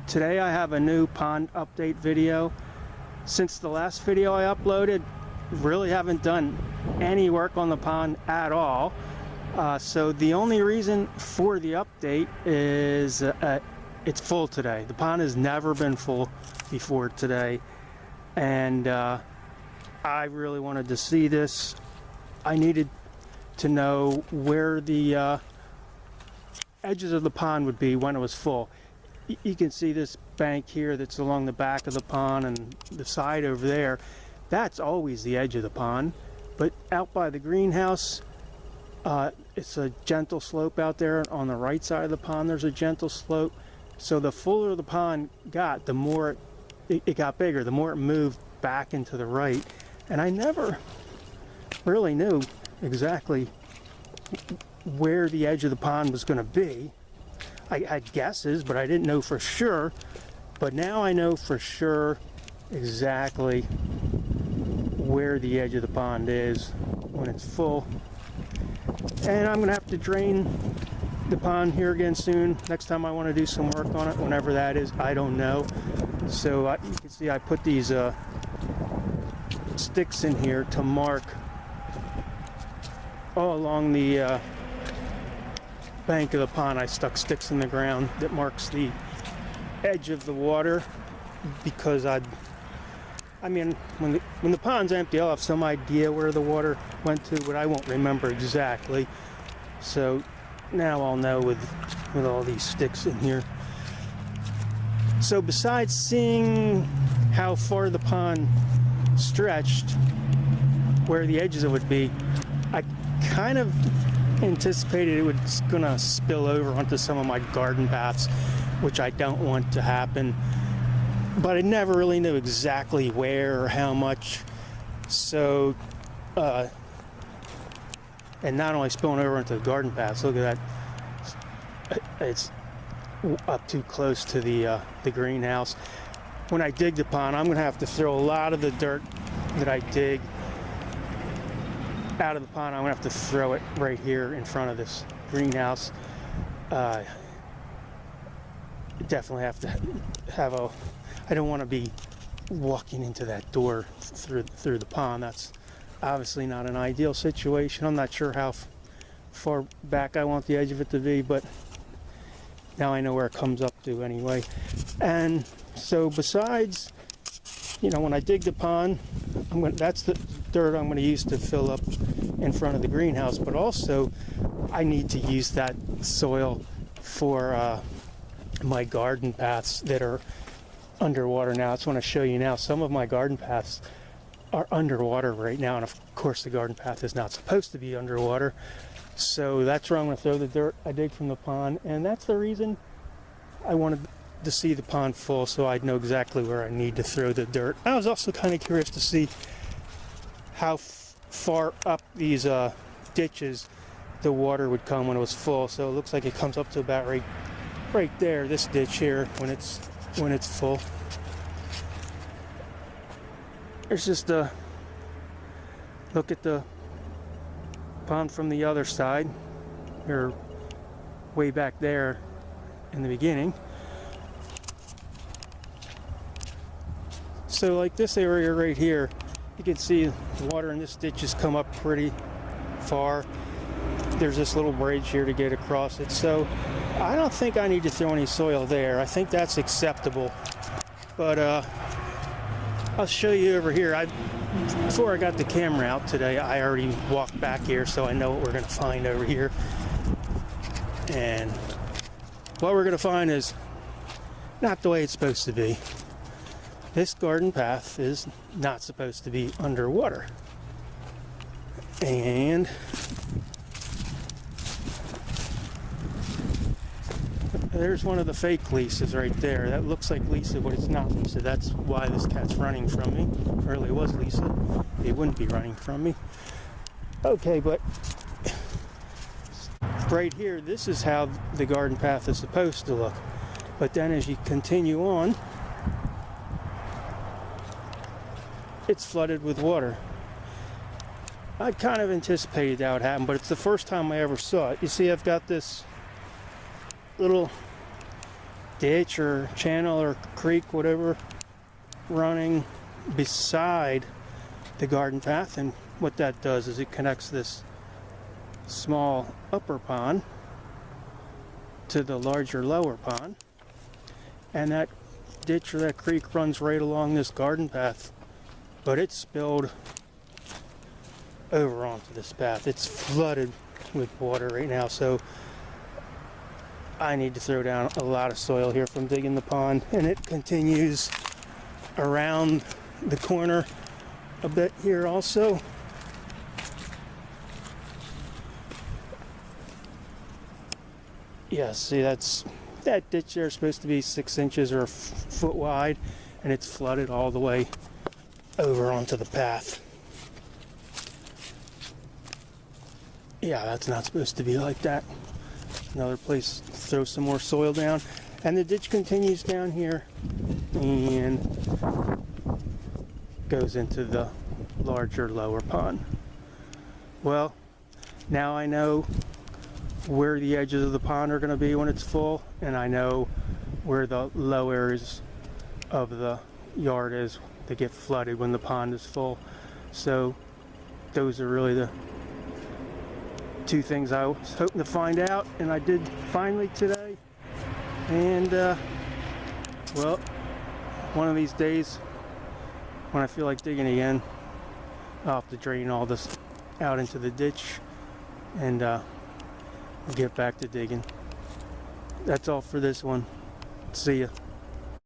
Today I have a new pond update video. Since the last video I uploaded, really haven't done any work on the pond at all. So the only reason for the update is it's full today. The pond has never been full before today, and I really wanted to see this. I needed to know where the edges of the pond would be when it was full. You can see this bank here that's along the back of the pond and the side over there. That's always the edge of the pond. But out by the greenhouse, it's a gentle slope out there. On the right side of the pond, there's a gentle slope. So the fuller the pond got, the more it got bigger, the more it moved back into the right. And I never really knew exactly where the edge of the pond was going to be. I had guesses, but I didn't know for sure. But now I know for sure exactly where the edge of the pond is when it's full. And I'm going to have to drain the pond here again soon. Next time I want to do some work on it, whenever that is, I don't know. So you can see I put these sticks in here to mark all along the bank of the pond. I stuck sticks in the ground that marks the edge of the water, because I mean, when the pond's empty, I'll have some idea where the water went to, but I won't remember exactly. So now I'll know with all these sticks in here. So besides seeing how far the pond stretched, where the edges would be, I kind of anticipated it was gonna spill over onto some of my garden paths, which I don't want to happen. But I never really knew exactly where or how much. So, and not only spilling over into the garden paths, look at that. It's up too close to the greenhouse. When I dig the pond, I'm gonna have to throw a lot of the dirt that I dig out of the pond. I'm gonna have to throw it right here in front of this greenhouse. Definitely have to have a, I don't want to be walking into that door through the pond. That's obviously not an ideal situation. I'm not sure how far back I want the edge of it to be, but now I know where it comes up to anyway. And so besides, you know, when I dig the pond, that's the dirt I'm going to use to fill up in front of the greenhouse, but also I need to use that soil for my garden paths that are underwater now. That's what I show you now. Some of my garden paths are underwater right now, and of course the garden path is not supposed to be underwater. So that's where I'm going to throw the dirt I dig from the pond, and that's the reason I wanted to see the pond full, so I'd know exactly where I need to throw the dirt. I was also kind of curious to see how far up these ditches the water would come when it was full. So it looks like it comes up to about right there, this ditch here, when it's full. There's just a look at the pond from the other side, or way back there in the beginning. So like this area right here, you can see the water in this ditch has come up pretty far. There's this little bridge here to get across it. So I don't think I need to throw any soil there. I think that's acceptable. But I'll show you over here. Before I got the camera out today, I already walked back here, so I know what we're going to find over here. And what we're going to find is not the way it's supposed to be. This garden path is not supposed to be underwater. And there's one of the fake Lisas right there. That looks like Lisa, but it's not Lisa. That's why this cat's running from me. If it really was Lisa, it wouldn't be running from me. Okay, but right here, this is how the garden path is supposed to look. But then as you continue on, it's flooded with water. I kind of anticipated that would happen, but it's the first time I ever saw it. You see, I've got this little ditch or channel or creek, whatever, running beside the garden path, and what that does is it connects this small upper pond to the larger lower pond, and that ditch or that creek runs right along this garden path, but it's spilled over onto this path. It's flooded with water right now, so I need to throw down a lot of soil here from digging the pond, and it continues around the corner a bit here also. Yeah, see, that ditch there is supposed to be 6 inches or a foot wide, and it's flooded all the way over onto the path. Yeah, that's not supposed to be like that. Another place to throw some more soil down, and the ditch continues down here and goes into the larger lower pond. Well, now I know where the edges of the pond are going to be when it's full, and I know where the low areas of the yard is that get flooded when the pond is full. So those are really the two things I was hoping to find out, and I did finally today. And well, one of these days when I feel like digging again, I'll have to drain all this out into the ditch and get back to digging. That's all for this one. See ya.